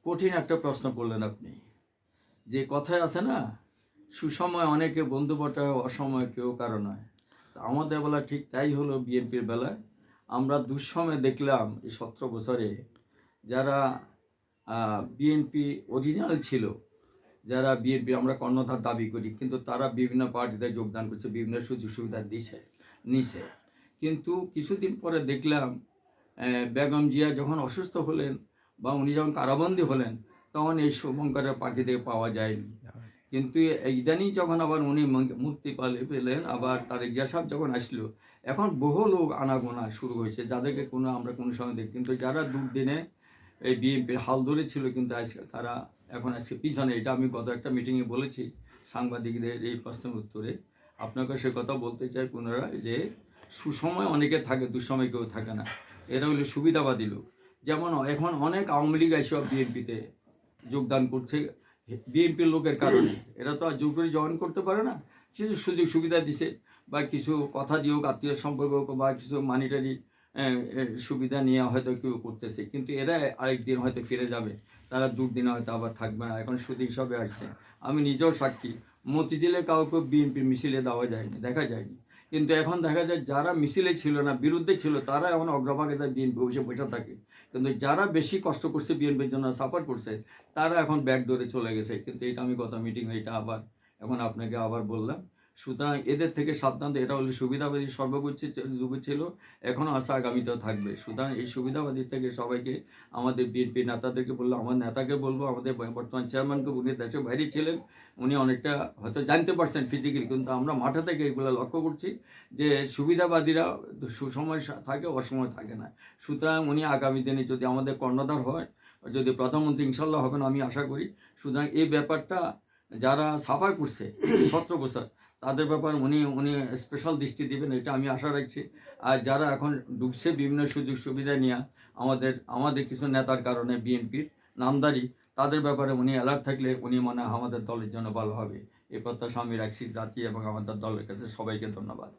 কঠিন একটা প্রশ্ন করলেন আপনি। যে কথায় আছে না, সুসময় অনেকে বন্ধু বটে, অসময় কেউ কারো নয়। তো আমাদের বেলা ঠিক তাই হলো। বিএনপির বেলায় আমরা দুঃসময় দেখলাম এই 17 বছরে যারা বিএনপি অরিজিনাল ছিল, যারা বিএনপি আমরা কর্ণধার দাবি করি, কিন্তু তারা বিভিন্ন পার্টিতে যোগদান করছে, বিভিন্ন সুযোগ সুবিধা নিছে। কিন্তু কিছুদিন পরে দেখলাম বেগম জিয়া যখন অসুস্থ হলেন বা উনি যখন কারাবন্দী হলেন, তখন এই শুভঙ্করের পাখি থেকে পাওয়া যায়নি। কিন্তু ইদানিং যখন আবার উনি মুক্তি পেলেন, আবার তারেক জিয়া সাহেব যখন আসলো, এখন বহু লোক আনাগোনা শুরু হয়েছে, যাদেরকে আমরা কোনো সময় দেখি, কিন্তু যারা দুর্দিনে এই বিএনপির হাল ধরেছিল, কিন্তু আজকে তারা আজকে পিছনে। এটা আমি গত একটা মিটিংয়ে বলেছি সাংবাদিকদের এই প্রশ্নের উত্তরে। আপনাকে সে কথা বলতে চাই পুনরায় যে সুসময় অনেকে থাকে, দুঃসময় কেউ থাকে না। এরা হলো সুবিধাবাদী লোক। যেমন এখন অনেক আওয়ামী লীগ এসব বিএনপিতে যোগদান করছে বিএনপির লোকের কারণে। এরা তো আর জোর করে জয়েন করতে পারে না, কিছু সুযোগ সুবিধা দিছে বা কিছু কথা দিয়েও, আত্মীয় সম্পর্ক বা কিছু মানিটারি সুবিধা নিয়ে হয়তো কেউ করতেছে, কিন্তু এরা আরেকদিন হয়তো ফিরে যাবে, তারা দুর্দিনে হয়তো আবার থাকবে না। এখন শুধু হিসাবে আসছে, আমি নিজেও সাক্ষী। মতিঝিলে কাউকে বিএনপির মিছিলে দেখা যায়নি, কিন্তু এখন দেখা যায় যারা মিছিলে ছিল না, বিরুদ্ধে ছিল, তারা এখন অগ্রভাগে যায় বিএনপি বসে থাকে। কিন্তু যারা বেশি কষ্ট করছে বিএনপির জন্য, সাফার করছে, তারা এখন ব্যাক ডোরে চলে গেছে। কিন্তু এটা আমি গত মিটিংয়ে এটা আবার এখন আপনাকে আবার বললাম। সুতরাং এদের থেকে সাবধান। এরা হলো সুবিধাবাদী সর্বোচ্চ যুগে ছিল, এখনও আছে, আগামীতেও থাকবে। সুতরাং এই সুবিধাবাদী থেকে সবাইকে, আমাদের বিএনপি নেতাদেরকে বললো, আমার নেতাকে বলবো, আমাদের বর্তমান চেয়ারম্যানকে, উনি দেশের বাইরে ছিলেন, উনি অনেকটা হয়তো জানতে পারছেন ফিজিক্যালি, কিন্তু আমরা মাঠে থেকে এগুলো লক্ষ্য করছি যে সুবিধাবাদীরা সুসময় থাকে, অসময় থাকে না। সুতরাং উনি আগামী দিনে যদি আমাদের কর্ণধার হয়, যদি প্রধানমন্ত্রী ইনশাল্লাহ হবেন আমি আশা করি। সুতরাং এই ব্যাপারটা যারা সাফার করছে 17 বছর, তাদের ব্যাপার উনি উনি স্পেশাল দৃষ্টি দিবেন, এটা আমি আশা রাখছি। আর যারা এখন ঢুকছে বিভিন্ন সুযোগ সুবিধা নিয়ে, আমাদের কিছু নেতার কারণে বিএনপির নামদারি, তাদের ব্যাপারে উনি অ্যালার্ট থাকলে উনি মনে হয় আমাদের দলের জন্য ভালো হবে। এই প্রত্যাশা আমি রাখছি জাতি এবং আমাদের দলের কাছে। সবাইকে ধন্যবাদ।